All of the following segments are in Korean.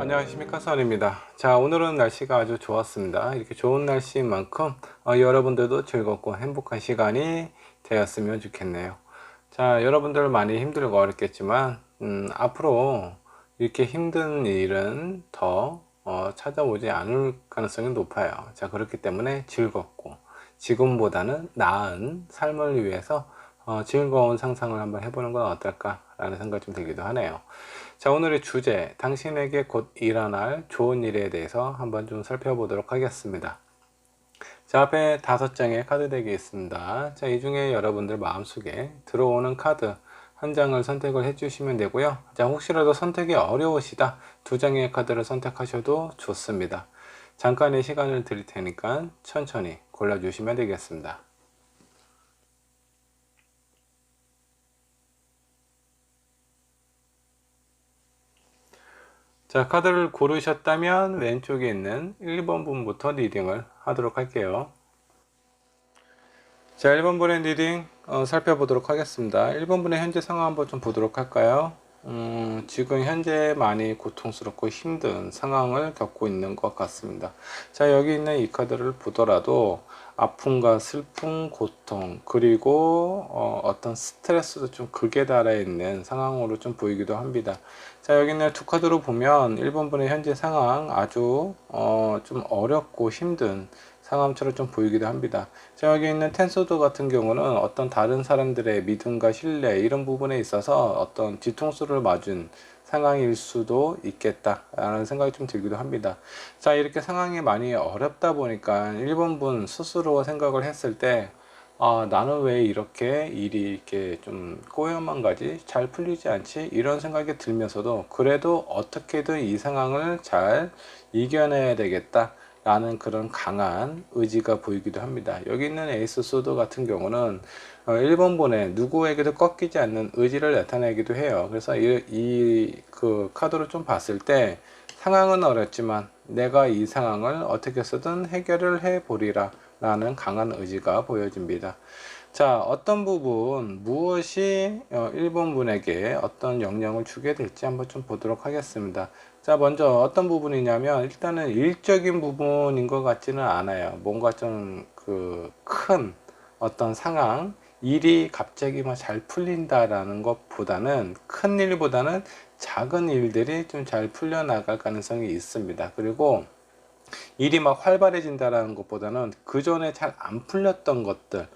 안녕하십니까, 선입니다. 자, 오늘은 날씨가 아주 좋았습니다. 이렇게 좋은 날씨인 만큼 여러분들도 즐겁고 행복한 시간이 되었으면 좋겠네요. 자, 여러분들 많이 힘들고 어렵겠지만 앞으로 이렇게 힘든 일은 더 찾아오지 않을 가능성이 높아요. 자, 그렇기 때문에 즐겁고 지금보다는 나은 삶을 위해서 즐거운 상상을 한번 해보는 건 어떨까 라는 생각이 좀 들기도 하네요. 자, 오늘의 주제, 당신에게 곧 일어날 좋은 일에 대해서 한번 좀 살펴보도록 하겠습니다. 자, 앞에 5장의 카드 덱이 있습니다. 자, 이 중에 여러분들 마음속에 들어오는 카드 한 장을 선택을 해주시면 되고요. 자, 혹시라도 선택이 어려우시다 2장의 카드를 선택하셔도 좋습니다. 잠깐의 시간을 드릴 테니까 천천히 골라주시면 되겠습니다. 자, 카드를 고르셨다면 왼쪽에 있는 1번 분부터 리딩을 하도록 할게요. 자, 1번 분의 리딩 살펴보도록 하겠습니다. 1번 분의 현재 상황 한번 좀 보도록 할까요? 지금 현재 많이 고통스럽고 힘든 상황을 겪고 있는 것 같습니다. 자, 여기 있는 이 카드를 보더라도 아픔과 슬픔, 고통, 그리고 어떤 스트레스도 좀 극에 달해 있는 상황으로 좀 보이기도 합니다. 자, 여기 있는 두 카드로 보면 1번 분의 현재 상황 아주 좀 어렵고 힘든 상황처럼 좀 보이기도 합니다. 자, 여기 있는 텐소드 같은 경우는 어떤 다른 사람들의 믿음과 신뢰 이런 부분에 있어서 어떤 뒤통수를 맞은 상황일 수도 있겠다라는 생각이 좀 들기도 합니다. 자, 이렇게 상황이 많이 어렵다 보니까 1번 분 스스로 생각을 했을 때 나는 왜 이렇게 일이 이렇게 좀 꼬여만 가지? 잘 풀리지 않지? 이런 생각이 들면서도 그래도 어떻게든 이 상황을 잘 이겨내야 되겠다 라는 그런 강한 의지가 보이기도 합니다. 여기 있는 에이스 소드 같은 경우는 1번 본에 누구에게도 꺾이지 않는 의지를 나타내기도 해요. 그래서 그 카드를 좀 봤을 때 상황은 어렵지만 내가 이 상황을 어떻게 쓰든 해결을 해 보리라 라는 강한 의지가 보여집니다. 자, 어떤 부분 무엇이 1번 분에게 어떤 영향을 주게 될지 한번 좀 보도록 하겠습니다. 자, 먼저 어떤 부분이냐면 일단은 일적인 부분인 것 같지는 않아요. 뭔가 좀 그 큰 어떤 상황, 일이 갑자기 막 잘 풀린다라는 것보다는 큰 일보다는 작은 일들이 좀 잘 풀려나갈 가능성이 있습니다. 그리고 일이 막 활발해진다라는 것보다는 그 전에 잘 안 풀렸던 것들,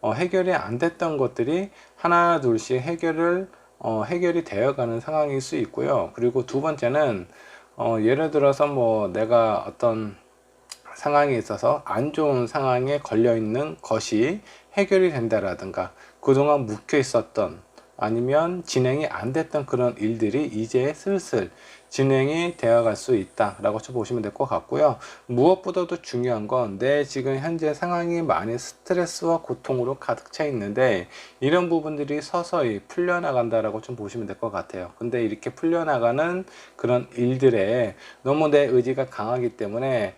해결이 안 됐던 것들이 하나 둘씩 해결이 되어가는 상황일 수 있고요. 그리고 두 번째는 예를 들어서 뭐 내가 어떤 상황에 있어서 안 좋은 상황에 걸려 있는 것이 해결이 된다라든가 그동안 묵혀 있었던 아니면 진행이 안 됐던 그런 일들이 이제 슬슬 진행이 되어 갈 수 있다라고 보시면 될 것 같고요. 무엇보다도 중요한 건 내 지금 현재 상황이 많이 스트레스와 고통으로 가득 차 있는데 이런 부분들이 서서히 풀려나간다라고 좀 보시면 될 것 같아요. 근데 이렇게 풀려나가는 그런 일들에 너무 내 의지가 강하기 때문에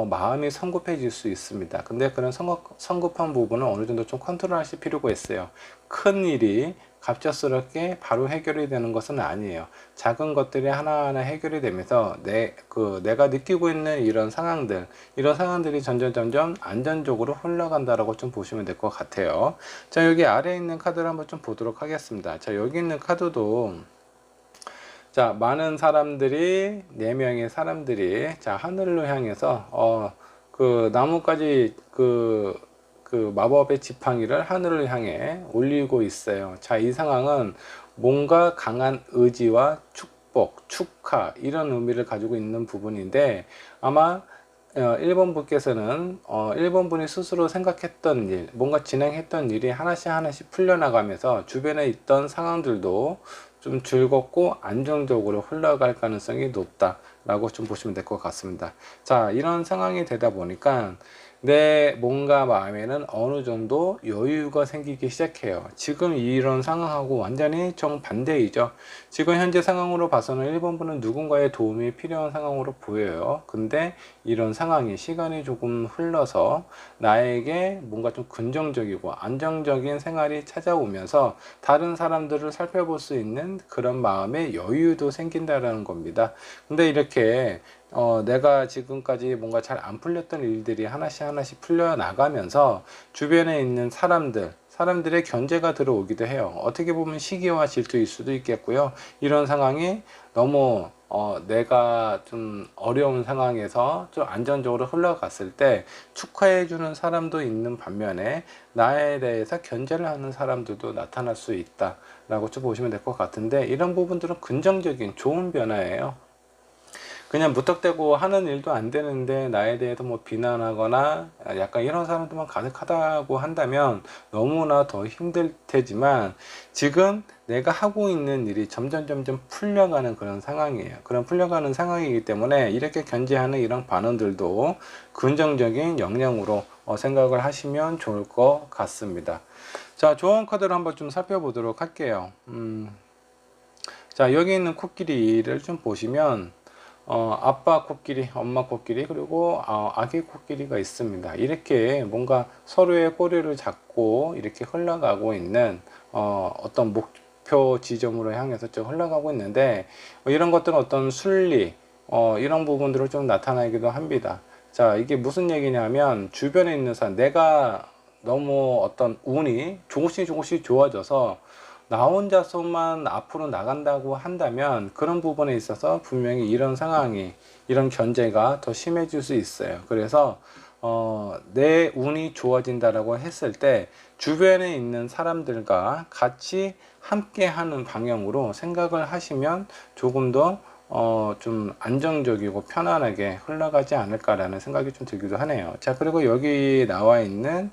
마음이 성급해질 수 있습니다. 근데 그런 성급한 부분은 어느 정도 좀 컨트롤 하실 필요가 있어요. 큰 일이 갑작스럽게 바로 해결이 되는 것은 아니에요. 작은 것들이 하나하나 해결이 되면서 내가 느끼고 있는 이런 상황들이 점점 안전적으로 흘러간다라고 좀 보시면 될 것 같아요. 자, 여기 아래에 있는 카드를 한번 좀 보도록 하겠습니다. 자, 여기 있는 카드도 자, 많은 사람들이, 4명의 사람들이, 자, 하늘로 향해서, 그 나뭇가지 그 마법의 지팡이를 하늘을 향해 올리고 있어요. 자, 이 상황은 뭔가 강한 의지와 축복, 축하, 이런 의미를 가지고 있는 부분인데, 아마 1번 분께서는 1번 분이 스스로 생각했던 일, 뭔가 진행했던 일이 하나씩 풀려나가면서 주변에 있던 상황들도 좀 즐겁고 안정적으로 흘러갈 가능성이 높다라고 좀 보시면 될 것 같습니다. 자, 이런 상황이 되다 보니까 내 뭔가 마음에는 어느 정도 여유가 생기기 시작해요. 지금 이런 상황하고 완전히 정반대이죠. 지금 현재 상황으로 봐서는 1번분은 누군가의 도움이 필요한 상황으로 보여요. 근데 이런 상황이 시간이 조금 흘러서 나에게 뭔가 좀 긍정적이고 안정적인 생활이 찾아오면서 다른 사람들을 살펴볼 수 있는 그런 마음의 여유도 생긴다라는 겁니다. 근데 이렇게 내가 지금까지 뭔가 잘 안 풀렸던 일들이 하나씩 하나씩 풀려 나가면서 주변에 있는 사람들의 견제가 들어오기도 해요. 어떻게 보면 시기와 질투일 수도 있겠고요. 이런 상황이 너무 내가 좀 어려운 상황에서 좀 안정적으로 흘러갔을 때 축하해 주는 사람도 있는 반면에 나에 대해서 견제를 하는 사람들도 나타날 수 있다 라고 좀 보시면 될 것 같은데, 이런 부분들은 긍정적인 좋은 변화예요. 그냥 무턱대고 하는 일도 안 되는데 나에 대해서 뭐 비난하거나 약간 이런 사람들만 가득하다고 한다면 너무나 더 힘들 테지만, 지금 내가 하고 있는 일이 점점 풀려가는 그런 상황이에요. 그런 풀려가는 상황이기 때문에 이렇게 견제하는 이런 반응들도 긍정적인 영향으로 생각을 하시면 좋을 것 같습니다. 자, 조언 카드를 한번 좀 살펴보도록 할게요. 자, 여기 있는 코끼리를 좀 보시면 아빠 코끼리, 엄마 코끼리, 그리고 아기 코끼리가 있습니다. 이렇게 뭔가 서로의 꼬리를 잡고 이렇게 흘러가고 있는 어떤 목표 지점으로 향해서 좀 흘러가고 있는데, 이런 것들은 어떤 순리, 이런 부분들을 좀 나타나기도 합니다. 자, 이게 무슨 얘기냐면, 주변에 있는 사람, 내가 너무 어떤 운이 조금씩 좋아져서 나 혼자서만 앞으로 나간다고 한다면 그런 부분에 있어서 분명히 이런 상황이, 이런 견제가 더 심해질 수 있어요. 그래서 내 운이 좋아진다라고 했을 때 주변에 있는 사람들과 같이 함께 하는 방향으로 생각을 하시면 조금 더 좀 안정적이고 편안하게 흘러가지 않을까라는 생각이 좀 들기도 하네요. 자, 그리고 여기 나와 있는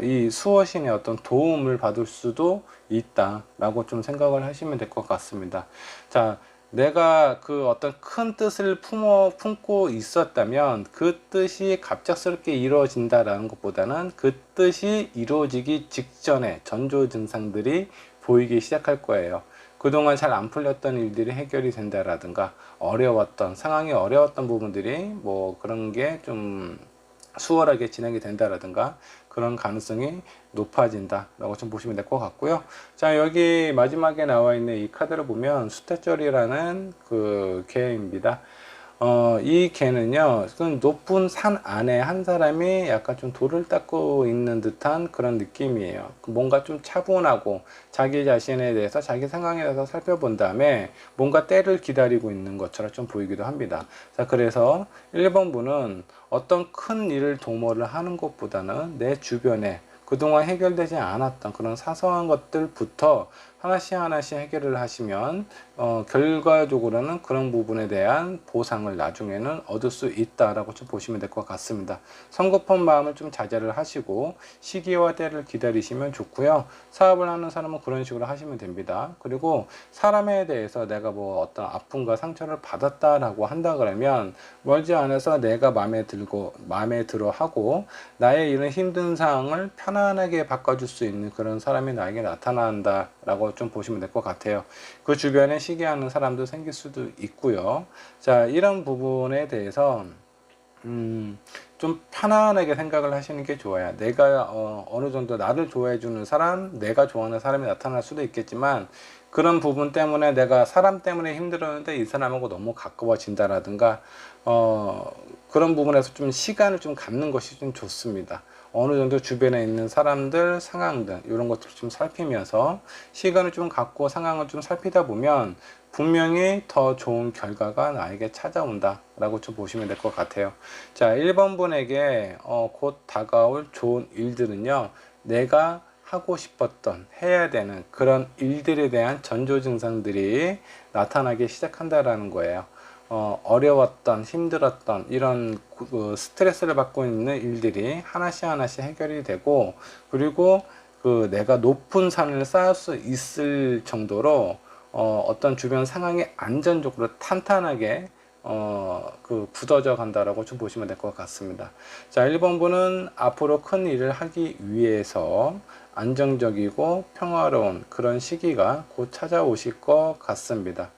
이 수어신의 어떤 도움을 받을 수도 있다라고 좀 생각을 하시면 될 것 같습니다. 자, 내가 그 어떤 큰 뜻을 품고 있었다면 그 뜻이 갑작스럽게 이루어진다라는 것보다는 그 뜻이 이루어지기 직전에 전조 증상들이 보이기 시작할 거예요. 그동안 잘 안 풀렸던 일들이 해결이 된다라든가, 상황이 어려웠던 부분들이 뭐 그런 게 좀 수월하게 진행이 된다라든가, 그런 가능성이 높아진다라고 좀 보시면 될 것 같고요. 자, 여기 마지막에 나와 있는 이 카드를 보면 수태절이라는 그 개입니다. 이 개는요, 그 높은 산 안에 한 사람이 약간 좀 돌을 닦고 있는 듯한 그런 느낌이에요. 뭔가 좀 차분하고 자기 자신에 대해서, 자기 상황에 대해서 살펴본 다음에 뭔가 때를 기다리고 있는 것처럼 좀 보이기도 합니다. 자, 그래서 1번 분은 어떤 큰 일을 도모를 하는 것보다는 내 주변에 그동안 해결되지 않았던 그런 사소한 것들부터 하나씩 해결을 하시면 결과적으로는 그런 부분에 대한 보상을 나중에는 얻을 수 있다라고 좀 보시면 될 것 같습니다. 성급한 마음을 좀 자제를 하시고 시기와 때를 기다리시면 좋고요. 사업을 하는 사람은 그런 식으로 하시면 됩니다. 그리고 사람에 대해서 내가 뭐 어떤 아픔과 상처를 받았다라고 한다 그러면 멀지 않아서 내가 마음에 들어 하고 나의 이런 힘든 상황을 편안하게 바꿔줄 수 있는 그런 사람이 나에게 나타난다 라고 좀 보시면 될 것 같아요. 그 주변에 시기하는 사람도 생길 수도 있고요. 자, 이런 부분에 대해서 좀 편안하게 생각을 하시는 게 좋아요. 내가 어느 정도 나를 좋아해 주는 사람, 내가 좋아하는 사람이 나타날 수도 있겠지만, 그런 부분 때문에 내가 사람 때문에 힘들었는데 이 사람하고 너무 가까워진다라든가, 그런 부분에서 좀 시간을 좀 갖는 것이 좀 좋습니다. 어느 정도 주변에 있는 사람들, 상황들, 이런 것들을 좀 살피면서 시간을 좀 갖고 상황을 좀 살피다 보면 분명히 더 좋은 결과가 나에게 찾아온다 라고 좀 보시면 될 것 같아요. 자, 1번 분에게 곧 다가올 좋은 일들은요, 내가 하고 싶었던, 해야 되는 그런 일들에 대한 전조 증상들이 나타나기 시작한다라는 거예요. 어려웠던, 힘들었던 이런 스트레스를 받고 있는 일들이 하나씩 해결이 되고, 그리고 그 내가 높은 산을 쌓을 수 있을 정도로 어떤 주변 상황이 안전적으로 탄탄하게 굳어져 간다라고 좀 보시면 될 것 같습니다. 자, 1번분은 앞으로 큰 일을 하기 위해서 안정적이고 평화로운 그런 시기가 곧 찾아오실 것 같습니다.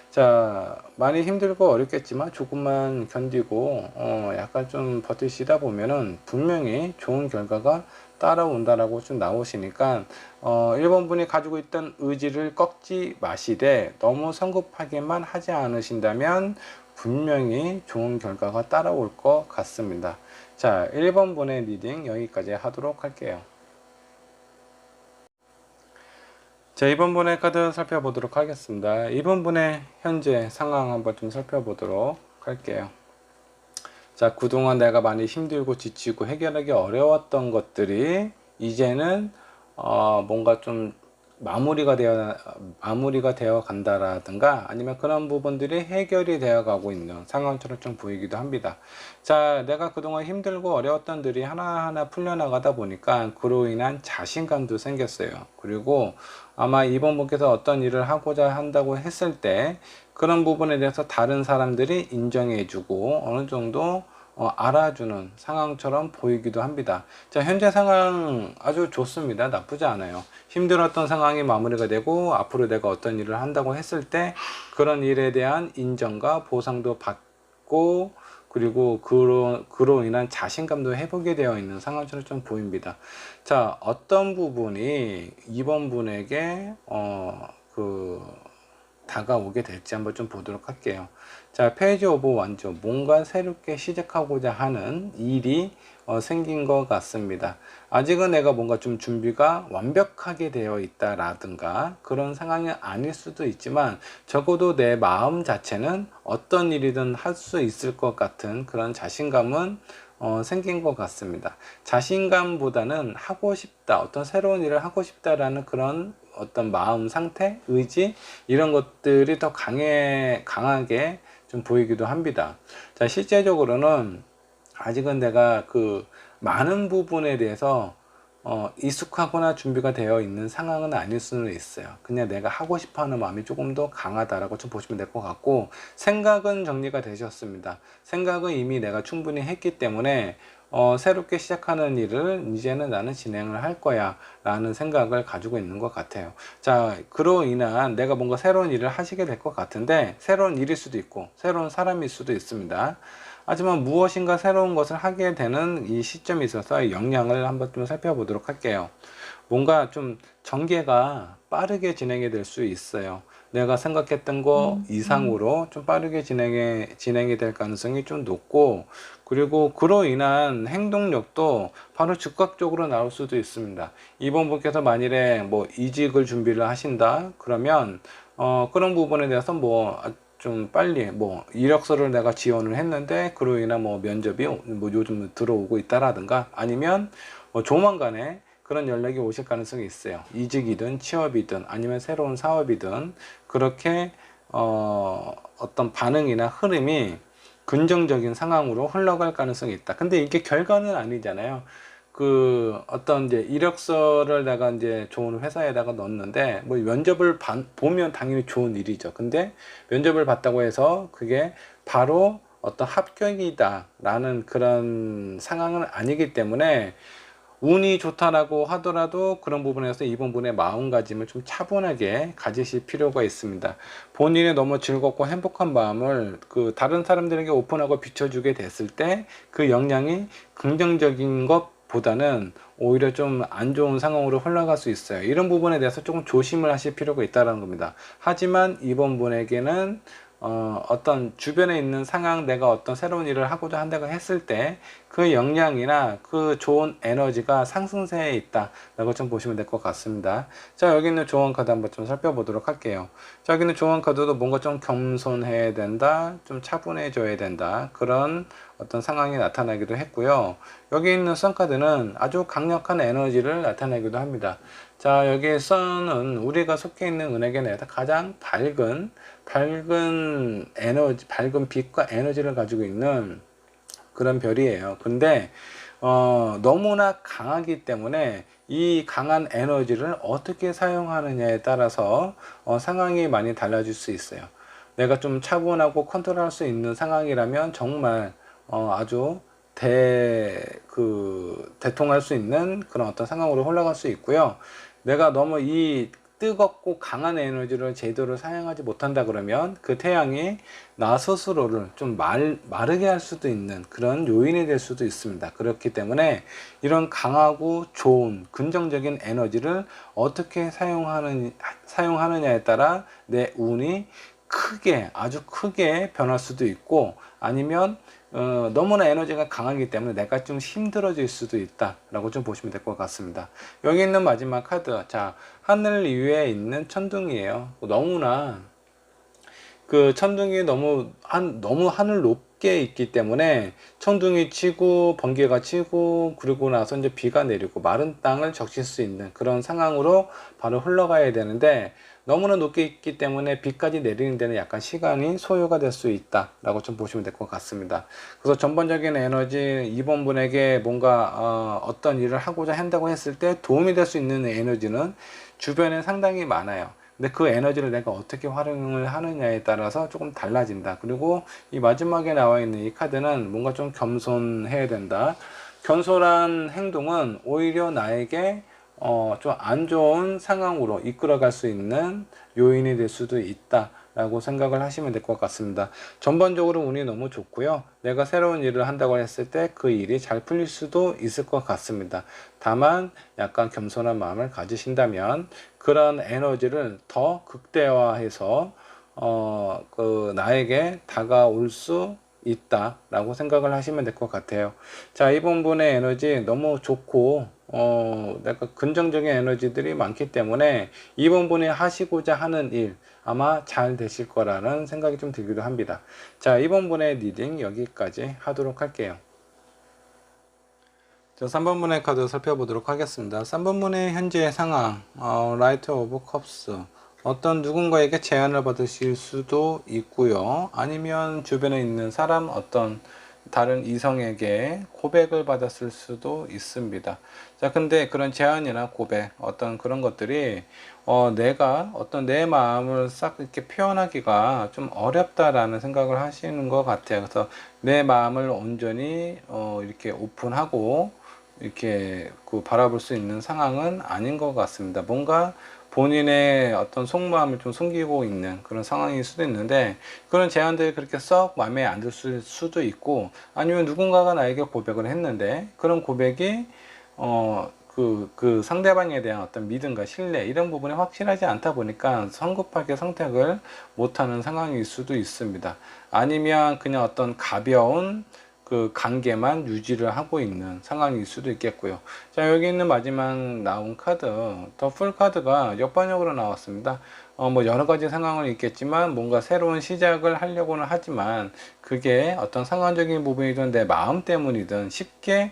자, 많이 힘들고 어렵겠지만 조금만 견디고 약간 좀 버티시다 보면은 분명히 좋은 결과가 따라온다라고 좀 나오시니까 1번 분이 가지고 있던 의지를 꺾지 마시되 너무 성급하게만 하지 않으신다면 분명히 좋은 결과가 따라올 것 같습니다. 자, 1번 분의 리딩 여기까지 하도록 할게요. 자, 이번 분의 카드 살펴보도록 하겠습니다. 이번 분의 현재 상황 한번 좀 살펴보도록 할게요. 자, 그동안 내가 많이 힘들고 지치고 해결하기 어려웠던 것들이 이제는 뭔가 좀 마무리가 되어 간다라든가 아니면 그런 부분들이 해결이 되어 가고 있는 상황처럼 좀 보이기도 합니다. 자, 내가 그동안 힘들고 어려웠던 들이 하나하나 풀려나가다 보니까 그로 인한 자신감도 생겼어요. 그리고 아마 이번 분께서 어떤 일을 하고자 한다고 했을 때 그런 부분에 대해서 다른 사람들이 인정해주고 어느 정도 알아주는 상황처럼 보이기도 합니다. 자, 현재 상황 아주 좋습니다. 나쁘지 않아요. 힘들었던 상황이 마무리가 되고 앞으로 내가 어떤 일을 한다고 했을 때 그런 일에 대한 인정과 보상도 받고 그리고 그로 인한 자신감도 회복이 되어 있는 상황처럼 좀 보입니다. 자, 어떤 부분이 이번 분에게 다가오게 될지 한번 좀 보도록 할게요. 자, 페이지 오브 완전 뭔가 새롭게 시작하고자 하는 일이 생긴 것 같습니다. 아직은 내가 뭔가 좀 준비가 완벽하게 되어 있다라든가 그런 상황이 아닐 수도 있지만 적어도 내 마음 자체는 어떤 일이든 할 수 있을 것 같은 그런 자신감은 생긴 것 같습니다. 자신감보다는 하고 싶다, 어떤 새로운 일을 하고 싶다라는 그런 어떤 마음 상태, 의지 이런 것들이 더 강하게 좀 보이기도 합니다. 자, 실제적으로는 아직은 내가 많은 부분에 대해서 익숙하거나 준비가 되어 있는 상황은 아닐 수는 있어요. 그냥 내가 하고 싶어 하는 마음이 조금 더 강하다라고 좀 보시면 될 것 같고, 생각은 정리가 되셨습니다. 생각은 이미 내가 충분히 했기 때문에 새롭게 시작하는 일을 이제는 나는 진행을 할 거야 라는 생각을 가지고 있는 것 같아요. 자, 그로 인한 내가 뭔가 새로운 일을 하시게 될 것 같은데, 새로운 일일 수도 있고 새로운 사람일 수도 있습니다. 하지만 무엇인가 새로운 것을 하게 되는 이 시점에 있어서 영향을 한번 좀 살펴보도록 할게요. 뭔가 좀 전개가 빠르게 진행이 될 수 있어요. 내가 생각했던 거 이상으로 좀 빠르게 진행이 될 가능성이 좀 높고, 그리고 그로 인한 행동력도 바로 즉각적으로 나올 수도 있습니다. 이번 분께서 만일에 뭐 이직을 준비를 하신다 그러면 그런 부분에 대해서 좀 빨리 이력서를 내가 지원을 했는데 그로 인한 면접이 요즘 들어오고 있다라든가 아니면 조만간에 그런 연락이 오실 가능성이 있어요. 이직이든 취업이든 아니면 새로운 사업이든 그렇게 어떤 반응이나 흐름이 긍정적인 상황으로 흘러갈 가능성이 있다. 근데 이게 결과는 아니잖아요. 어떤 이제 이력서를 내가 이제 좋은 회사에다가 넣었는데 면접을 보면 당연히 좋은 일이죠. 근데 면접을 봤다고 해서 그게 바로 어떤 합격이다라는 그런 상황은 아니기 때문에 운이 좋다라고 하더라도 그런 부분에서 이번 분의 마음가짐을 좀 차분하게 가지실 필요가 있습니다. 본인의 너무 즐겁고 행복한 마음을 다른 사람들에게 오픈하고 비춰주게 됐을 때 그 영향이 긍정적인 것보다는 오히려 좀 안 좋은 상황으로 흘러갈 수 있어요. 이런 부분에 대해서 조금 조심을 하실 필요가 있다는 겁니다. 하지만 이번 분에게는 어떤 주변에 있는 상황, 내가 어떤 새로운 일을 하고자 한다고 했을 때 그 역량이나 그 좋은 에너지가 상승세에 있다 라고 좀 보시면 될 것 같습니다. 자, 여기 있는 조언 카드 한번 좀 살펴보도록 할게요. 자, 여기 있는 조언 카드도 뭔가 좀 겸손해야 된다, 좀 차분해져야 된다, 그런 어떤 상황이 나타나기도 했고요. 여기 있는 선 카드는 아주 강력한 에너지를 나타내기도 합니다. 자, 여기 선은 우리가 속해 있는 은행에 내에서 가장 밝은 에너지, 밝은 빛과 에너지를 가지고 있는 그런 별이에요. 근데 너무나 강하기 때문에 이 강한 에너지를 어떻게 사용하느냐에 따라서 상황이 많이 달라질 수 있어요. 내가 좀 차분하고 컨트롤할 수 있는 상황이라면 정말 아주 대통할 수 있는 그런 어떤 상황으로 흘러갈 수 있고요. 내가 너무 이 뜨겁고 강한 에너지를 제대로 사용하지 못한다 그러면 그 태양이 나 스스로를 좀 마르게 할 수도 있는 그런 요인이 될 수도 있습니다. 그렇기 때문에 이런 강하고 좋은 긍정적인 에너지를 어떻게 사용하느냐에 따라 내 운이 아주 크게 변할 수도 있고, 아니면 너무나 에너지가 강하기 때문에 내가 좀 힘들어질 수도 있다 라고 좀 보시면 될 것 같습니다. 여기 있는 마지막 카드, 자, 하늘 위에 있는 천둥이에요. 너무나 그 천둥이 너무 하늘 높게 있기 때문에 천둥이 치고 번개가 치고 그리고 나서 이제 비가 내리고 마른 땅을 적실 수 있는 그런 상황으로 바로 흘러가야 되는데, 너무나 높게 있기 때문에 비까지 내리는 데는 약간 시간이 소요가 될 수 있다 라고 좀 보시면 될 것 같습니다. 그래서 전반적인 에너지, 이번 분에게 뭔가 어떤 일을 하고자 한다고 했을 때 도움이 될 수 있는 에너지는 주변에 상당히 많아요. 근데 그 에너지를 내가 어떻게 활용을 하느냐에 따라서 조금 달라진다. 그리고 이 마지막에 나와 있는 이 카드는 뭔가 좀 겸손해야 된다. 겸손한 행동은 오히려 나에게 좀 안 좋은 상황으로 이끌어갈 수 있는 요인이 될 수도 있다 라고 생각을 하시면 될 것 같습니다. 전반적으로 운이 너무 좋고요. 내가 새로운 일을 한다고 했을 때 그 일이 잘 풀릴 수도 있을 것 같습니다. 다만 약간 겸손한 마음을 가지신다면 그런 에너지를 더 극대화해서 나에게 다가올 수 있다라고 생각을 하시면 될 것 같아요. 자, 이번 분의 에너지 너무 좋고 내가 긍정적인 에너지들이 많기 때문에 이번 분이 하시고자 하는 일 아마 잘 되실 거라는 생각이 좀 들기도 합니다. 자, 이번 분의 리딩 여기까지 하도록 할게요. 자, 3번 분의 카드 살펴보도록 하겠습니다. 3번 분의 현재 상황, 라이트 오브 컵스. 어떤 누군가에게 제안을 받으실 수도 있고요. 아니면 주변에 있는 사람, 어떤 다른 이성에게 고백을 받았을 수도 있습니다. 자, 근데 그런 제안이나 고백, 어떤 그런 것들이 내가 어떤 내 마음을 싹 이렇게 표현하기가 좀 어렵다라는 생각을 하시는 것 같아요. 그래서 내 마음을 온전히 이렇게 오픈하고 이렇게 바라볼 수 있는 상황은 아닌 것 같습니다. 뭔가 본인의 어떤 속마음을 좀 숨기고 있는 그런 상황일 수도 있는데, 그런 제안들이 그렇게 썩 마음에 안 들 수도 있고, 아니면 누군가가 나에게 고백을 했는데 그런 고백이 그 상대방에 대한 어떤 믿음과 신뢰 이런 부분이 확실하지 않다 보니까 성급하게 선택을 못하는 상황일 수도 있습니다. 아니면 그냥 어떤 가벼운 그 관계만 유지를 하고 있는 상황일 수도 있겠고요. 자, 여기 있는 마지막 나온 카드, 더 풀 카드가 역반역으로 나왔습니다. 뭐 여러 가지 상황은 있겠지만 뭔가 새로운 시작을 하려고는 하지만 그게 어떤 상황적인 부분이든 내 마음 때문이든 쉽게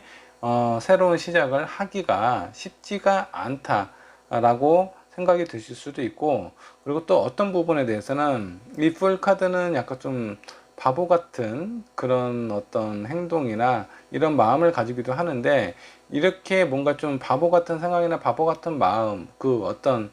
새로운 시작을 하기가 쉽지가 않다라고 생각이 드실 수도 있고, 그리고 또 어떤 부분에 대해서는 이 풀 카드는 약간 좀 바보 같은 그런 어떤 행동이나 이런 마음을 가지기도 하는데, 이렇게 뭔가 좀 바보 같은 생각이나 바보 같은 마음, 그 어떤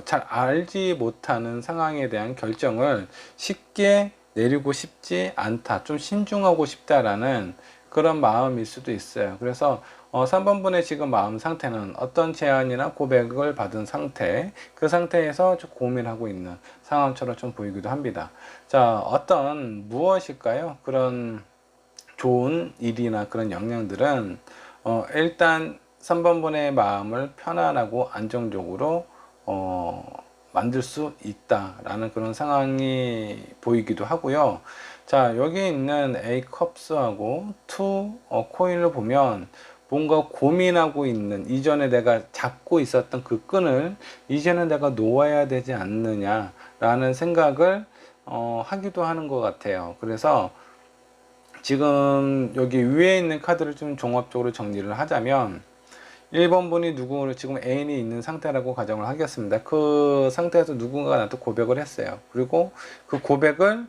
잘 알지 못하는 상황에 대한 결정을 쉽게 내리고 싶지 않다, 좀 신중하고 싶다라는 그런 마음일 수도 있어요. 그래서 3번 분의 지금 마음 상태는 어떤 제안이나 고백을 받은 상태, 그 상태에서 좀 고민하고 있는 상황처럼 좀 보이기도 합니다. 자, 무엇일까요? 그런 좋은 일이나 그런 영향들은 일단 3번 분의 마음을 편안하고 안정적으로 만들 수 있다라는 그런 상황이 보이기도 하고요. 자, 여기 있는 A 컵스하고 2 코인을 보면 뭔가 고민하고 있는, 이전에 내가 잡고 있었던 그 끈을 이제는 내가 놓아야 되지 않느냐라는 생각을 하기도 하는 것 같아요. 그래서 지금 여기 위에 있는 카드를 좀 종합적으로 정리를 하자면, 1번 분이 지금 애인이 있는 상태라고 가정을 하겠습니다. 그 상태에서 누군가가 나한테 고백을 했어요. 그리고 그 고백을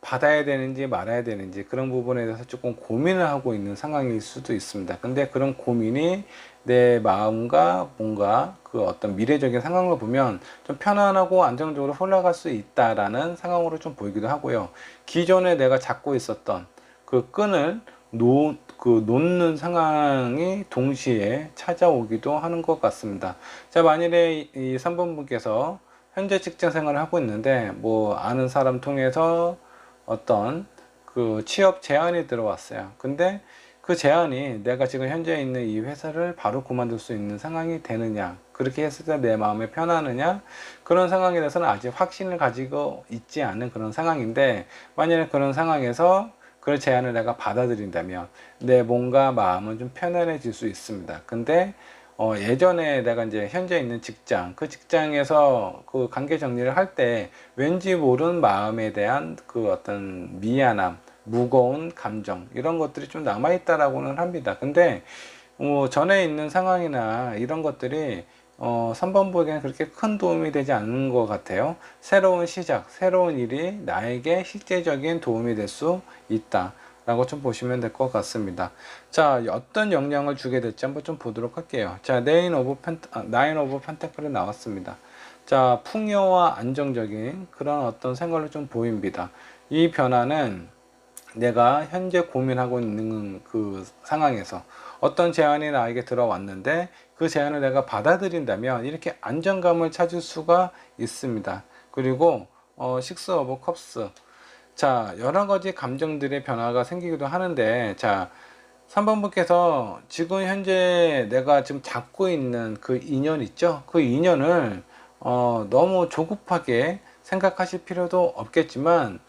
받아야 되는지 말아야 되는지 그런 부분에 대해서 조금 고민을 하고 있는 상황일 수도 있습니다. 근데 그런 고민이 내 마음과 뭔가 그 어떤 미래적인 상황을 보면 좀 편안하고 안정적으로 흘러갈 수 있다라는 상황으로 좀 보이기도 하고요. 기존에 내가 잡고 있었던 그 끈을 놓는 상황이 동시에 찾아오기도 하는 것 같습니다. 자, 만일에 이 3번 분께서 현재 직장 생활을 하고 있는데 뭐 아는 사람 통해서 어떤 그 취업 제안이 들어왔어요. 근데 그 제안이 내가 지금 현재 있는 이 회사를 바로 그만둘 수 있는 상황이 되느냐, 그렇게 했을 때 내 마음에 편하느냐, 그런 상황에 대해서는 아직 확신을 가지고 있지 않은 그런 상황인데, 만약에 그런 상황에서 그 제안을 내가 받아들인다면 내 몸과 마음은 좀 편안해질 수 있습니다. 근데 예전에 내가 이제 현재 있는 직장, 그 직장에서 그 관계 정리를 할 때 왠지 모르는 마음에 대한 그 어떤 미안함, 무거운 감정, 이런 것들이 좀 남아있다라고는 합니다. 근데 전에 있는 상황이나 이런 것들이 3번 보기에는 그렇게 큰 도움이 되지 않는 것 같아요. 새로운 시작, 새로운 일이 나에게 실제적인 도움이 될 수 있다 라고 좀 보시면 될 것 같습니다. 자, 어떤 영향을 주게 될지 한번 좀 보도록 할게요. 자, 나인 오브 펜타클이 나왔습니다. 자, 풍요와 안정적인 그런 어떤 생활을 좀 보입니다. 이 변화는 내가 현재 고민하고 있는 그 상황에서 어떤 제안이 나에게 들어왔는데 그 제안을 내가 받아들인다면 이렇게 안정감을 찾을 수가 있습니다. 그리고 식스 오브 컵스, 자, 여러 가지 감정들의 변화가 생기기도 하는데, 자, 3번 분께서 지금 현재 내가 지금 잡고 있는 그 인연 있죠? 그 인연을 너무 조급하게 생각하실 필요도 없겠지만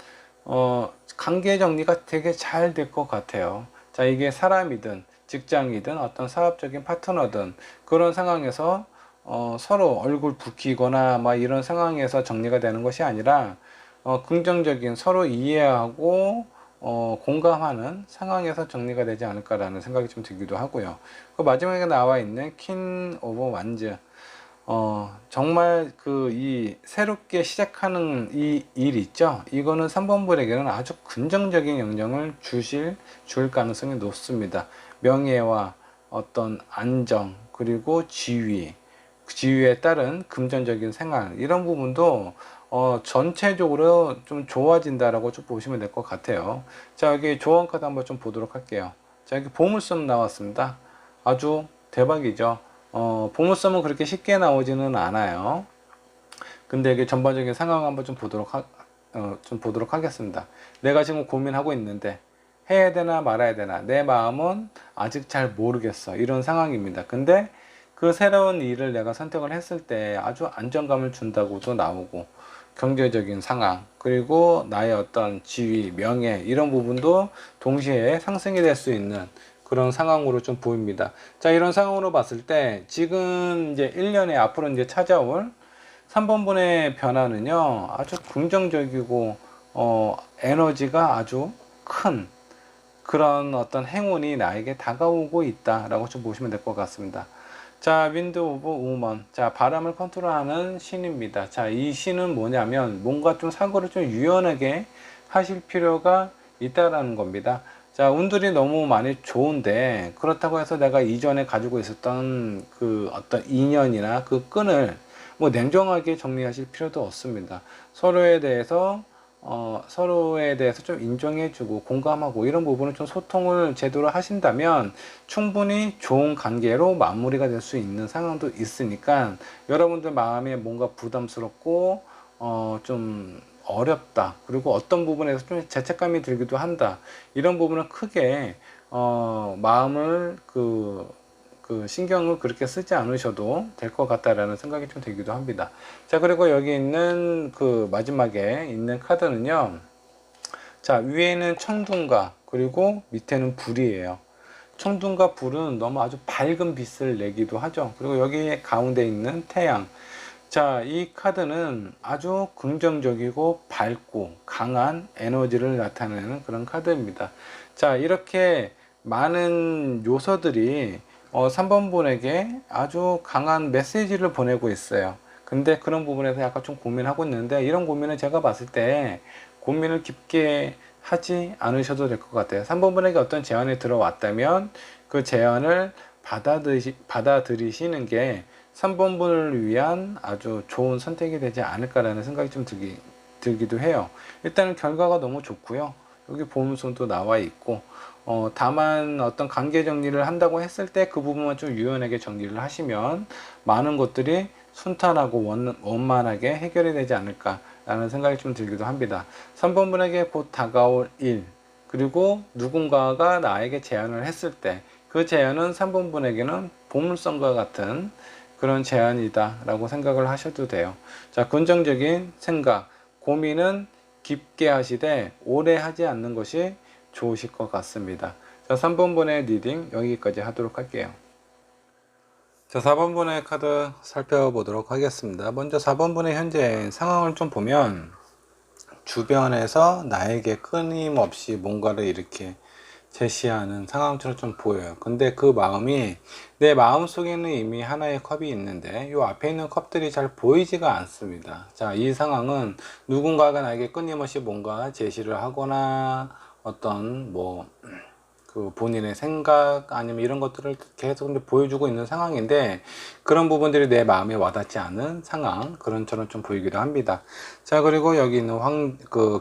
관계 정리가 되게 잘 될 것 같아요. 자, 이게 사람이든 직장이든 어떤 사업적인 파트너든 그런 상황에서 서로 얼굴 붉히거나 막 이런 상황에서 정리가 되는 것이 아니라 긍정적인 서로 이해하고 공감하는 상황에서 정리가 되지 않을까라는 생각이 좀 들기도 하고요. 그 마지막에 나와 있는 퀸 오브 완즈, 정말 이 새롭게 시작하는 이 일 있죠? 이거는 3번 분에게는 아주 긍정적인 영향을 줄 가능성이 높습니다. 명예와 어떤 안정, 그리고 지위에 따른 금전적인 생활, 이런 부분도 전체적으로 좀 좋아진다라고 좀 보시면 될 것 같아요. 자, 여기 조언 카드 한번 좀 보도록 할게요. 자, 여기 보물섬 나왔습니다. 아주 대박이죠. 보물섬은 그렇게 쉽게 나오지는 않아요. 근데 이게 전반적인 상황 한번 좀 보도록 하겠습니다. 내가 지금 고민하고 있는데 해야 되나 말아야 되나, 내 마음은 아직 잘 모르겠어, 이런 상황입니다. 근데 그 새로운 일을 내가 선택을 했을 때 아주 안정감을 준다고도 나오고, 경제적인 상황, 그리고 나의 어떤 지위, 명예, 이런 부분도 동시에 상승이 될 수 있는 그런 상황으로 좀 보입니다. 자, 이런 상황으로 봤을 때 지금 이제 1년에 앞으로 이제 찾아올 3번분의 변화는요, 아주 긍정적이고 에너지가 아주 큰 그런 어떤 행운이 나에게 다가오고 있다라고 좀 보시면 될 것 같습니다. 자, 윈드 오브 우먼. 자, 바람을 컨트롤하는 신입니다. 자, 이 신은 뭐냐면 뭔가 좀 사고를 좀 유연하게 하실 필요가 있다라는 겁니다. 자, 운들이 너무 많이 좋은데 그렇다고 해서 내가 이전에 가지고 있었던 그 어떤 인연이나 그 끈을 뭐 냉정하게 정리하실 필요도 없습니다. 서로에 대해서 좀 인정해주고 공감하고 이런 부분을 좀 소통을 제대로 하신다면 충분히 좋은 관계로 마무리가 될 수 있는 상황도 있으니까, 여러분들 마음에 뭔가 부담스럽고 좀 어렵다, 그리고 어떤 부분에서 좀 죄책감이 들기도 한다, 이런 부분은 크게 마음을 신경을 그렇게 쓰지 않으셔도 될 것 같다라는 생각이 좀 들기도 합니다. 자, 그리고 여기 있는 그 마지막에 있는 카드는요, 자, 위에는 천둥과 그리고 밑에는 불이에요. 천둥과 불은 너무 아주 밝은 빛을 내기도 하죠. 그리고 여기 가운데 있는 태양. 자, 이 카드는 아주 긍정적이고 밝고 강한 에너지를 나타내는 그런 카드입니다. 자, 이렇게 많은 요소들이 3번 분에게 아주 강한 메시지를 보내고 있어요. 근데 그런 부분에서 약간 좀 고민하고 있는데, 이런 고민은 제가 봤을 때 고민을 깊게 하지 않으셔도 될 것 같아요. 3번 분에게 어떤 제안이 들어왔다면 그 제안을 받아들이시는 게 3번 분을 위한 아주 좋은 선택이 되지 않을까라는 생각이 좀 들기도 해요. 일단은 결과가 너무 좋고요. 여기 보험성도 나와 있고, 다만 어떤 관계 정리를 한다고 했을 때 그 부분만 좀 유연하게 정리를 하시면 많은 것들이 순탄하고 원만하게 해결이 되지 않을까라는 생각이 좀 들기도 합니다. 3번 분에게 곧 다가올 일, 그리고 누군가가 나에게 제안을 했을 때 그 제안은 3번 분에게는 보물선과 같은 그런 제안이다 라고 생각을 하셔도 돼요. 자, 긍정적인 생각, 고민은 깊게 하시되 오래 하지 않는 것이 좋으실 것 같습니다. 자, 3번분의 리딩 여기까지 하도록 할게요. 자, 4번분의 카드 살펴보도록 하겠습니다. 먼저 4번분의 현재 상황을 좀 보면 주변에서 나에게 끊임없이 뭔가를 이렇게 제시하는 상황처럼 좀 보여요. 근데 그 마음이 내 마음 속에는 이미 하나의 컵이 있는데 이 앞에 있는 컵들이 잘 보이지가 않습니다. 자, 이 상황은 누군가가 나에게 끊임없이 뭔가 제시를 하거나 어떤 그 본인의 생각 아니면 이런 것들을 계속 보여주고 있는 상황인데 그런 부분들이 내 마음에 와닿지 않은 상황, 그런처럼 좀 보이기도 합니다. 자, 그리고 여기 있는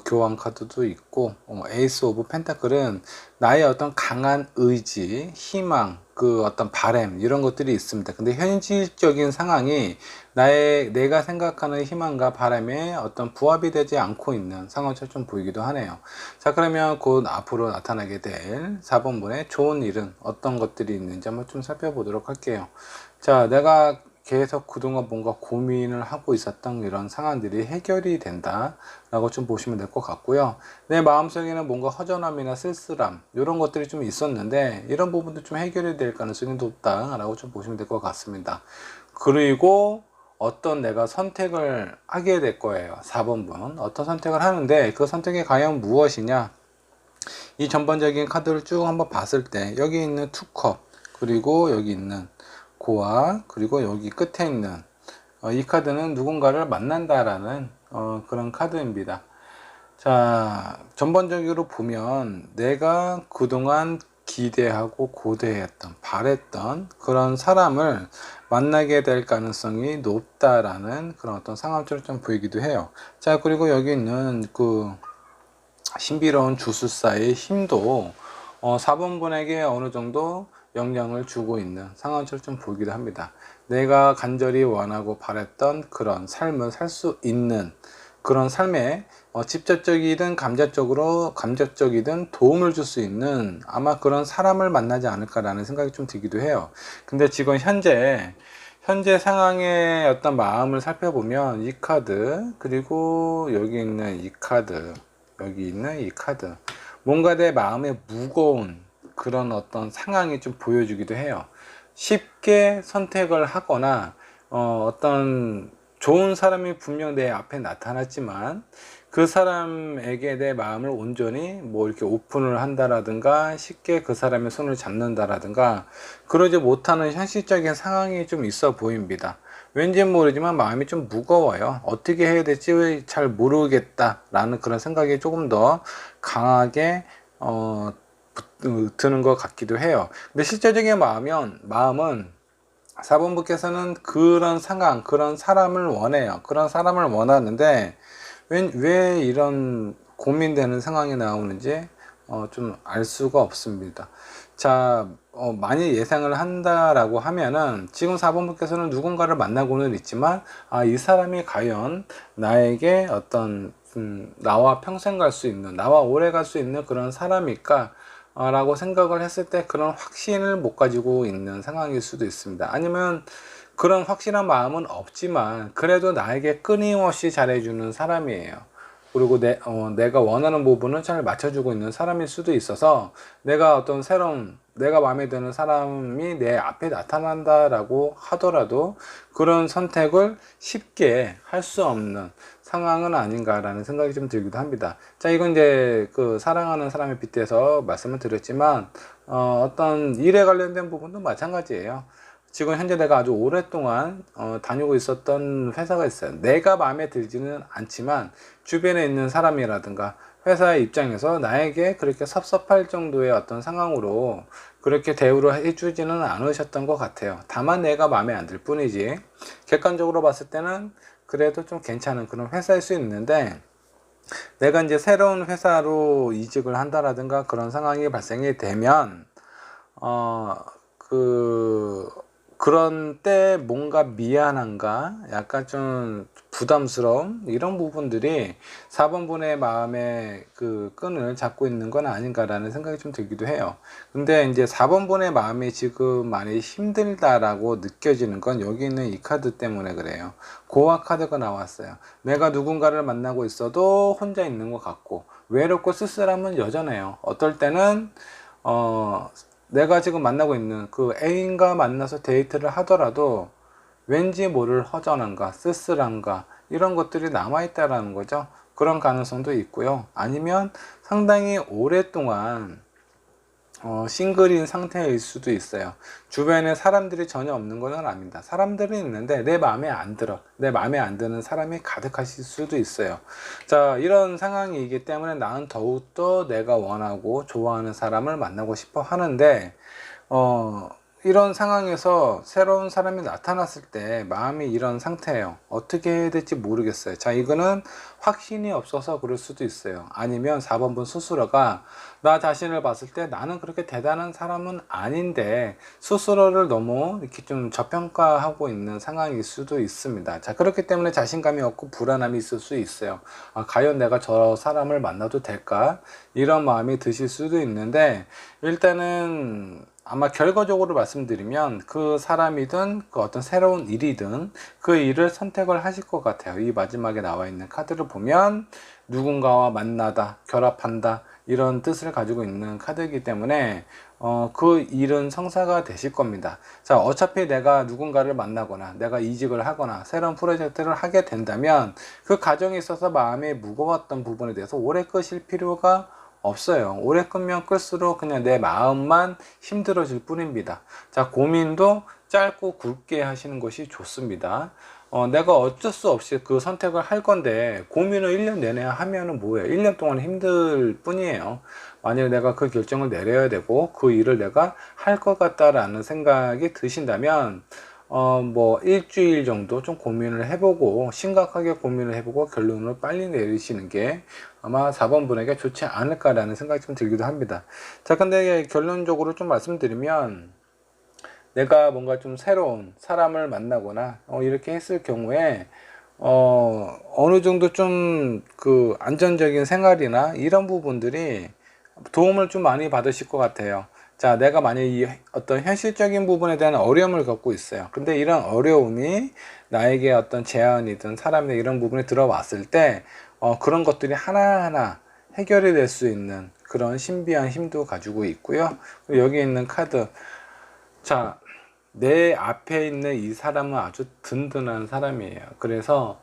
교황 카드도 있고, 에이스 오브 펜타클은 나의 어떤 강한 의지, 희망, 그 어떤 바램 이런 것들이 있습니다. 근데 현실적인 상황이 내가 생각하는 희망과 바람에 어떤 부합이 되지 않고 있는 상황처럼 좀 보이기도 하네요. 자, 그러면 곧 앞으로 나타나게 될 4번분의 좋은 일은 어떤 것들이 있는지 한번 좀 살펴보도록 할게요. 자, 내가 계속 그동안 뭔가 고민을 하고 있었던 이런 상황들이 해결이 된다 라고 좀 보시면 될 것 같고요. 내 마음속에는 뭔가 허전함이나 쓸쓸함 이런 것들이 좀 있었는데 이런 부분도 좀 해결이 될 가능성이 높다 라고 좀 보시면 될 것 같습니다. 그리고 어떤 내가 선택을 하게 될 거예요. 4번분 어떤 선택을 하는데 그 선택이 과연 무엇이냐, 이 전반적인 카드를 쭉 한번 봤을 때 여기 있는 투컵, 그리고 여기 있는 고아, 그리고 여기 끝에 있는 이 카드는 누군가를 만난다라는 그런 카드입니다. 자, 전반적으로 보면 내가 그동안 기대하고 고대했던, 바랬던 그런 사람을 만나게 될 가능성이 높다라는 그런 어떤 상황처럼 좀 보이기도 해요. 자, 그리고 여기 있는 그 신비로운 주술사의 힘도 4번분에게 어느 정도 영향을 주고 있는 상황처럼 좀 보이기도 합니다. 내가 간절히 원하고 바랬던 그런 삶을 살 수 있는 그런 삶에 직접적이든 감정적이든 도움을 줄 수 있는 아마 그런 사람을 만나지 않을까라는 생각이 좀 들기도 해요. 근데 지금 현재 상황의 어떤 마음을 살펴보면 이 카드, 그리고 여기 있는 이 카드, 여기 있는 이 카드, 뭔가 내 마음에 무거운 그런 어떤 상황이 좀 보여주기도 해요. 쉽게 선택을 하거나 어떤 좋은 사람이 분명 내 앞에 나타났지만 그 사람에게 내 마음을 온전히 이렇게 오픈을 한다라든가 쉽게 그 사람의 손을 잡는다라든가 그러지 못하는 현실적인 상황이 좀 있어 보입니다. 왠지 모르지만 마음이 좀 무거워요. 어떻게 해야 될지 잘 모르겠다라는 그런 생각이 조금 더 강하게 드는 것 같기도 해요. 근데 실제적인 마음은 4번분께서는 그런 상황, 그런 사람을 원해요. 그런 사람을 원하는데 왜 이런 고민되는 상황이 나오는지 좀 알 수가 없습니다. 자, 많이 예상을 한다라고 하면은 지금 4번분께서는 누군가를 만나고는 있지만 이 사람이 과연 나에게 어떤 나와 평생 갈 수 있는, 나와 오래 갈 수 있는 그런 사람일까 라고 생각을 했을 때 그런 확신을 못 가지고 있는 상황일 수도 있습니다. 아니면 그런 확실한 마음은 없지만 그래도 나에게 끊임없이 잘해주는 사람이에요. 그리고 내가 원하는 부분을 잘 맞춰주고 있는 사람일 수도 있어서 내가 어떤 내가 마음에 드는 사람이 내 앞에 나타난다라고 하더라도 그런 선택을 쉽게 할 수 없는 상황은 아닌가라는 생각이 좀 들기도 합니다. 자, 이건 이제 그 사랑하는 사람에 빗대서 말씀을 드렸지만 어떤 일에 관련된 부분도 마찬가지예요. 지금 현재 내가 아주 오랫동안 다니고 있었던 회사가 있어요. 내가 마음에 들지는 않지만 주변에 있는 사람이라든가 회사의 입장에서 나에게 그렇게 섭섭할 정도의 어떤 상황으로 그렇게 대우를 해주지는 않으셨던 것 같아요. 다만 내가 마음에 안 들 뿐이지 객관적으로 봤을 때는 그래도 좀 괜찮은 그런 회사일 수 있는데, 내가 이제 새로운 회사로 이직을 한다라든가 그런 상황이 발생이 되면 어, 그, 그런 때 뭔가 미안한가? 약간 좀 부담스러움? 이런 부분들이 4번분의 마음의 그 끈을 잡고 있는 건 아닌가라는 생각이 좀 들기도 해요. 근데 이제 4번분의 마음이 지금 많이 힘들다라고 느껴지는 건 여기 있는 이 카드 때문에 그래요. 고아 카드가 나왔어요. 내가 누군가를 만나고 있어도 혼자 있는 것 같고, 외롭고 쓸쓸함은 여전해요. 어떨 때는, 내가 지금 만나고 있는 그 애인과 만나서 데이트를 하더라도 왠지 모를 허전함과 쓸쓸함과 이런 것들이 남아있다라는 거죠. 그런 가능성도 있고요. 아니면 상당히 오랫동안 싱글인 상태일 수도 있어요. 주변에 사람들이 전혀 없는 것은 아닙니다. 사람들은 있는데 내 마음에 안 들어. 내 마음에 안 드는 사람이 가득하실 수도 있어요. 자, 이런 상황이기 때문에 나는 더욱더 내가 원하고 좋아하는 사람을 만나고 싶어 하는데, 이런 상황에서 새로운 사람이 나타났을 때 마음이 이런 상태예요. 어떻게 해야 될지 모르겠어요. 자, 이거는 확신이 없어서 그럴 수도 있어요. 아니면 4번분 스스로가 나 자신을 봤을 때 나는 그렇게 대단한 사람은 아닌데 스스로를 너무 이렇게 좀 저평가하고 있는 상황일 수도 있습니다. 자, 그렇기 때문에 자신감이 없고 불안함이 있을 수 있어요. 과연 내가 저 사람을 만나도 될까? 이런 마음이 드실 수도 있는데, 일단은 아마 결과적으로 말씀드리면 그 사람이든 그 어떤 새로운 일이든 그 일을 선택을 하실 것 같아요. 이 마지막에 나와 있는 카드를 보면 누군가와 만나다, 결합한다 이런 뜻을 가지고 있는 카드이기 때문에 그 일은 성사가 되실 겁니다. 자, 어차피 내가 누군가를 만나거나 내가 이직을 하거나 새로운 프로젝트를 하게 된다면 그 과정에 있어서 마음이 무거웠던 부분에 대해서 오래 끄실 필요가 없어요. 오래 끌면 끌수록 그냥 내 마음만 힘들어질 뿐입니다. 자, 고민도 짧고 굵게 하시는 것이 좋습니다. 내가 어쩔 수 없이 그 선택을 할 건데 고민을 1년 내내 하면은 뭐예요? 1년 동안 힘들 뿐이에요. 만약에 내가 그 결정을 내려야 되고 그 일을 내가 할 것 같다라는 생각이 드신다면 뭐 일주일 정도 좀 고민을 해보고 심각하게 고민을 해보고 결론을 빨리 내리시는 게 아마 4번 분에게 좋지 않을까라는 생각이 좀 들기도 합니다. 자, 근데 결론적으로 좀 말씀드리면 내가 뭔가 좀 새로운 사람을 만나거나 이렇게 했을 경우에 어느 정도 좀 그 안전적인 생활이나 이런 부분들이 도움을 좀 많이 받으실 것 같아요. 자, 내가 만약 이 어떤 현실적인 부분에 대한 어려움을 겪고 있어요. 근데 이런 어려움이 나에게 어떤 제안이든 사람의 이런 부분에 들어왔을 때 그런 것들이 하나하나 해결이 될 수 있는 그런 신비한 힘도 가지고 있고요. 그리고 여기 있는 카드, 자, 내 앞에 있는 이 사람은 아주 든든한 사람이에요. 그래서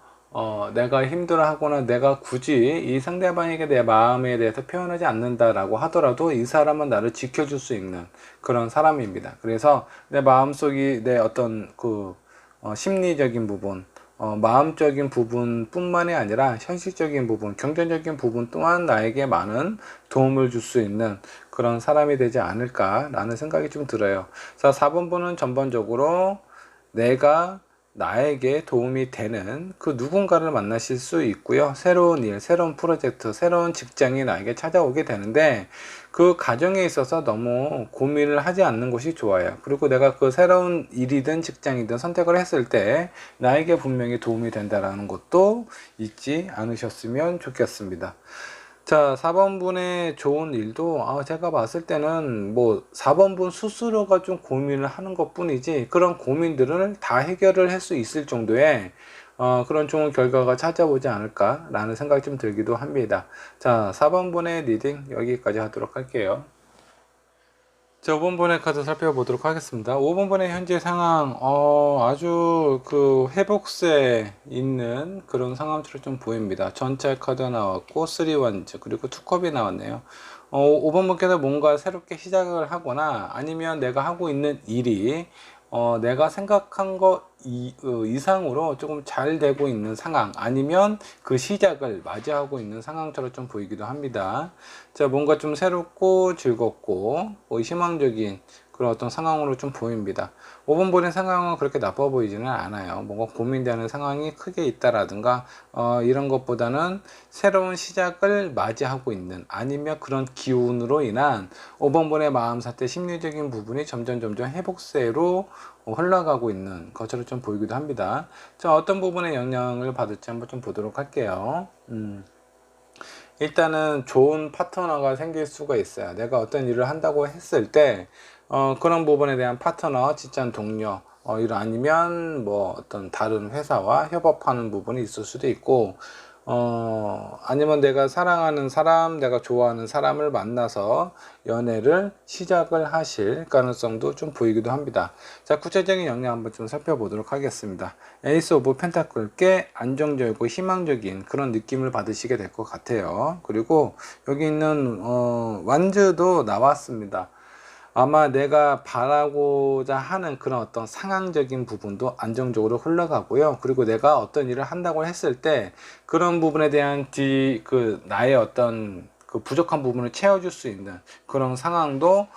내가 힘들어하거나 내가 굳이 이 상대방에게 내 마음에 대해서 표현하지 않는다라고 하더라도 이 사람은 나를 지켜줄 수 있는 그런 사람입니다. 그래서 내 마음속이 내 어떤 그 심리적인 부분, 마음적인 부분뿐만이 아니라 현실적인 부분, 경제적인 부분 또한 나에게 많은 도움을 줄 수 있는 그런 사람이 되지 않을까라는 생각이 좀 들어요. 자, 4번분은 전반적으로 내가 나에게 도움이 되는 그 누군가를 만나실 수 있고요. 새로운 일, 새로운 프로젝트, 새로운 직장이 나에게 찾아오게 되는데 그 과정에 있어서 너무 고민을 하지 않는 것이 좋아요. 그리고 내가 그 새로운 일이든 직장이든 선택을 했을 때 나에게 분명히 도움이 된다는 것도 잊지 않으셨으면 좋겠습니다. 자, 4번분의 좋은 일도 제가 봤을 때는 뭐 4번분 스스로가 좀 고민을 하는 것 뿐이지 그런 고민들을 다 해결을 할 수 있을 정도의 그런 좋은 결과가 찾아오지 않을까 라는 생각이 좀 들기도 합니다. 자, 4번분의 리딩 여기까지 하도록 할게요. 자, 5번분의 카드 살펴보도록 하겠습니다. 5번분의 현재 상황, 아주 그 회복세에 있는 그런 상황처럼 좀 보입니다. 전찰 카드 나왔고, 3원즈, 그리고 투컵이 나왔네요. 5번분께서 뭔가 새롭게 시작을 하거나 아니면 내가 하고 있는 일이 내가 생각한 거 이상으로 조금 잘 되고 있는 상황, 아니면 그 시작을 맞이하고 있는 상황처럼 좀 보이기도 합니다. 자, 뭔가 좀 새롭고 즐겁고 희망적인 그런 어떤 상황으로 좀 보입니다. 5번 보는 상황은 그렇게 나빠 보이지는 않아요. 뭔가 고민되는 상황이 크게 있다라든가 이런 것보다는 새로운 시작을 맞이하고 있는, 아니면 그런 기운으로 인한 5번 번의 마음 상태 심리적인 부분이 점점 회복세로 흘러가고 있는 것처럼 좀 보이기도 합니다. 자, 어떤 부분에 영향을 받을지 한번 좀 보도록 할게요. 일단은 좋은 파트너가 생길 수가 있어요. 내가 어떤 일을 한다고 했을 때 그런 부분에 대한 파트너, 직장 동료, 이런, 아니면 뭐 어떤 다른 회사와 협업하는 부분이 있을 수도 있고, 아니면 내가 사랑하는 사람, 내가 좋아하는 사람을 만나서 연애를 시작을 하실 가능성도 좀 보이기도 합니다. 자, 구체적인 영역 한번 좀 살펴보도록 하겠습니다. 에이스 오브 펜타클께 안정적이고 희망적인 그런 느낌을 받으시게 될 것 같아요. 그리고 여기 있는 완즈도 나왔습니다. 아마 내가 바라고자 하는 그런 어떤 상황적인 부분도 안정적으로 흘러가고요. 그리고 내가 어떤 일을 한다고 했을 때 그런 부분에 대한 나의 어떤 그 부족한 부분을 채워줄 수 있는 그런 상황도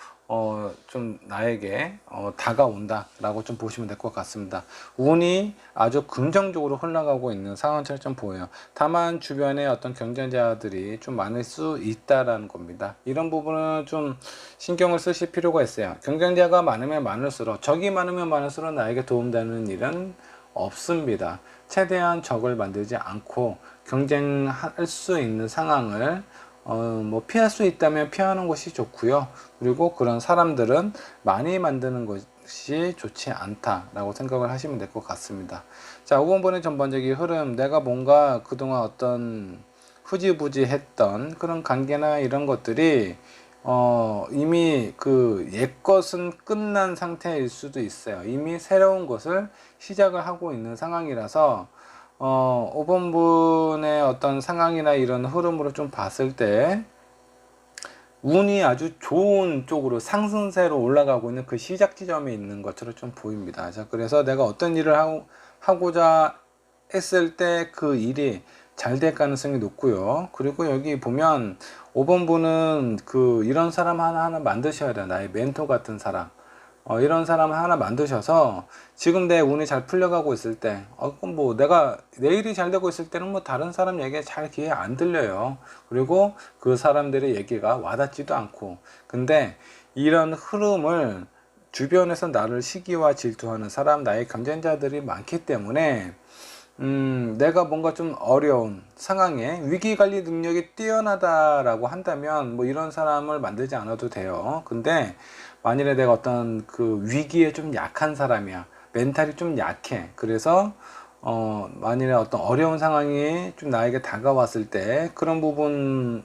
좀 나에게 다가온다 라고 좀 보시면 될 것 같습니다. 운이 아주 긍정적으로 흘러가고 있는 상황처럼 좀 보여요. 다만 주변에 어떤 경쟁자들이 좀 많을 수 있다라는 겁니다. 이런 부분은 좀 신경을 쓰실 필요가 있어요. 경쟁자가 많으면 많을수록, 적이 많으면 많을수록 나에게 도움되는 일은 없습니다. 최대한 적을 만들지 않고 경쟁할 수 있는 상황을 뭐 피할 수 있다면 피하는 것이 좋고요. 그리고 그런 사람들은 많이 만드는 것이 좋지 않다라고 생각을 하시면 될 것 같습니다. 자, 5번 번의 전반적인 흐름, 내가 뭔가 그동안 어떤 흐지부지 했던 그런 관계나 이런 것들이 이미 그 옛것은 끝난 상태일 수도 있어요. 이미 새로운 것을 시작을 하고 있는 상황이라서 5번 분의 어떤 상황이나 이런 흐름으로 좀 봤을 때 운이 아주 좋은 쪽으로 상승세로 올라가고 있는 그 시작 지점에 있는 것처럼 좀 보입니다. 자, 그래서 내가 어떤 일을 하고자 했을 때 그 일이 잘 될 가능성이 높고요. 그리고 여기 보면 5번 분은 이런 사람 하나하나 만드셔야 돼요. 나의 멘토 같은 사람. 이런 사람을 하나 만드셔서 지금 내 운이 잘 풀려가고 있을 때, 그럼 뭐 내가 내 일이 잘 되고 있을 때는 뭐 다른 사람 얘기 잘 귀에 안 들려요. 그리고 그 사람들의 얘기가 와닿지도 않고. 근데 이런 흐름을 주변에서 나를 시기와 질투하는 사람, 나의 경쟁자들이 많기 때문에 내가 뭔가 좀 어려운 상황에 위기관리 능력이 뛰어나다라고 한다면 뭐 이런 사람을 만들지 않아도 돼요. 근데 만일에 내가 어떤 그 위기에 좀 약한 사람이야, 멘탈이 좀 약해, 그래서 만일에 어떤 어려운 상황이 좀 나에게 다가왔을 때 그런 부분을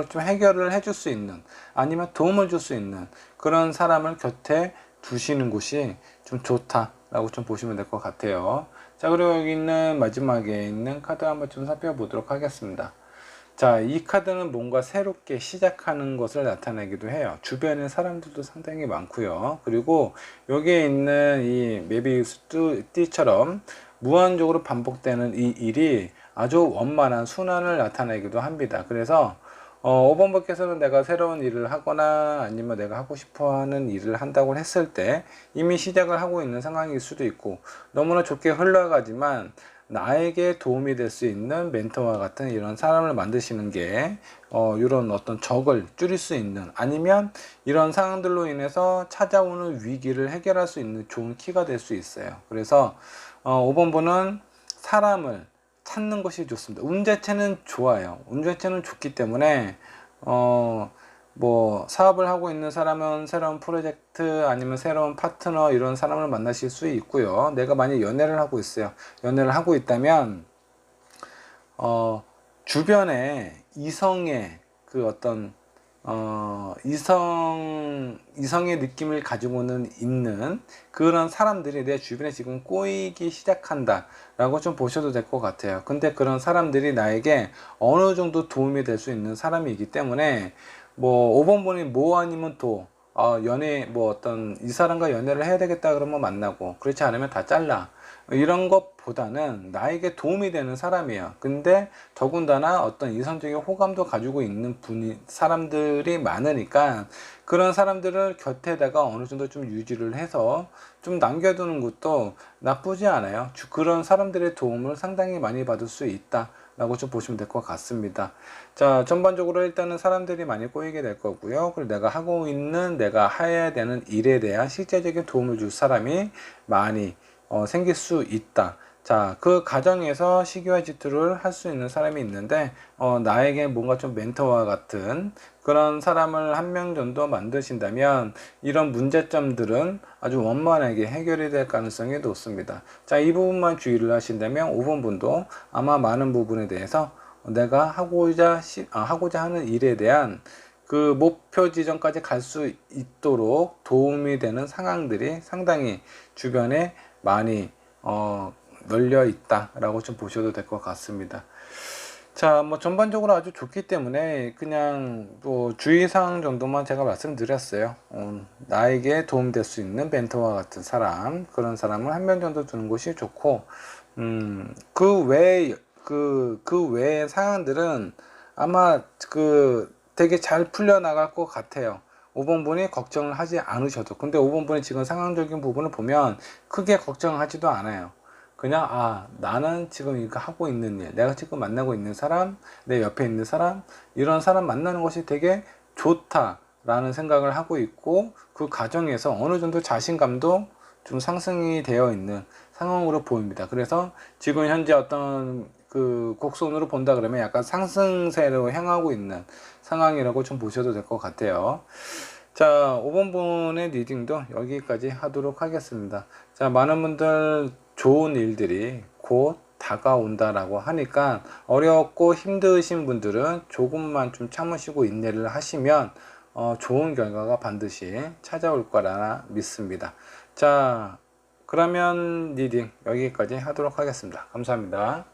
좀 해결을 해줄 수 있는, 아니면 도움을 줄 수 있는 그런 사람을 곁에 두시는 곳이 좀 좋다라고 좀 보시면 될 것 같아요. 자, 그리고 여기 있는 마지막에 있는 카드 한번 좀 살펴보도록 하겠습니다. 자, 이 카드는 뭔가 새롭게 시작하는 것을 나타내기도 해요. 주변에 사람들도 상당히 많고요. 그리고 여기에 있는 이 메비우스 띠처럼 무한적으로 반복되는 이 일이 아주 원만한 순환을 나타내기도 합니다. 그래서 5번 번께서는 내가 새로운 일을 하거나 아니면 내가 하고 싶어 하는 일을 한다고 했을 때 이미 시작을 하고 있는 상황일 수도 있고, 너무나 좋게 흘러가지만 나에게 도움이 될 수 있는 멘토와 같은 이런 사람을 만드시는 게 이런 어떤 적을 줄일 수 있는, 아니면 이런 상황들로 인해서 찾아오는 위기를 해결할 수 있는 좋은 키가 될 수 있어요. 그래서 5번 번은 사람을 찾는 것이 좋습니다. 운 자체는 좋아요. 운 자체는 좋기 때문에 뭐 사업을 하고 있는 사람은 새로운 프로젝트 아니면 새로운 파트너, 이런 사람을 만나실 수 있고요. 내가 만약 연애를 하고 있어요. 연애를 하고 있다면 주변에 이성의 그 어떤 이성의 느낌을 가지고는 있는 그런 사람들이 내 주변에 지금 꼬이기 시작한다 라고 좀 보셔도 될 것 같아요. 근데 그런 사람들이 나에게 어느 정도 도움이 될 수 있는 사람이기 때문에 뭐 5번 번이 뭐 아니면 도, 연애 뭐 어떤 이 사람과 연애를 해야 되겠다 그러면 만나고, 그렇지 않으면 다 잘라. 이런 것보다는 나에게 도움이 되는 사람이에요. 근데 더군다나 어떤 이성적인 호감도 가지고 있는 사람들이 많으니까 그런 사람들을 곁에다가 어느 정도 좀 유지를 해서 좀 남겨두는 것도 나쁘지 않아요. 그런 사람들의 도움을 상당히 많이 받을 수 있다 라고 좀 보시면 될 것 같습니다. 자, 전반적으로 일단은 사람들이 많이 꼬이게 될 거고요. 그리고 내가 하고 있는, 내가 해야 되는 일에 대한 실제적인 도움을 줄 사람이 많이 생길 수 있다. 자, 그 과정에서 시기와 질투를 할 수 있는 사람이 있는데, 나에게 뭔가 좀 멘토와 같은 그런 사람을 한 명 정도 만드신다면 이런 문제점들은 아주 원만하게 해결이 될 가능성이 높습니다. 자, 이 부분만 주의를 하신다면 5번 분도 아마 많은 부분에 대해서 내가 하고자 하는 일에 대한 그 목표 지점까지 갈 수 있도록 도움이 되는 상황들이 상당히 주변에 많이 널려 있다라고 좀 보셔도 될 것 같습니다. 자, 뭐 전반적으로 아주 좋기 때문에 그냥 뭐 주의사항 정도만 제가 말씀드렸어요. 나에게 도움될 수 있는 멘토와 같은 사람, 그런 사람을 한 명 정도 두는 것이 좋고, 그 외의 상황들은 아마 되게 잘 풀려나갈 것 같아요. 5번 분이 걱정을 하지 않으셔도. 근데 5번 분이 지금 상황적인 부분을 보면 크게 걱정하지도 않아요. 그냥, 나는 지금 이거 하고 있는 일, 내가 지금 만나고 있는 사람, 내 옆에 있는 사람, 이런 사람 만나는 것이 되게 좋다라는 생각을 하고 있고, 그 과정에서 어느 정도 자신감도 좀 상승이 되어 있는 상황으로 보입니다. 그래서 지금 현재 어떤 그 곡선으로 본다 그러면 약간 상승세로 향하고 있는 상황이라고 좀 보셔도 될 것 같아요. 자, 5번 분의 리딩도 여기까지 하도록 하겠습니다. 자, 많은 분들 좋은 일들이 곧 다가온다라고 하니까 어렵고 힘드신 분들은 조금만 좀 참으시고 인내를 하시면 좋은 결과가 반드시 찾아올 거라 믿습니다. 자, 그러면 리딩 여기까지 하도록 하겠습니다. 감사합니다.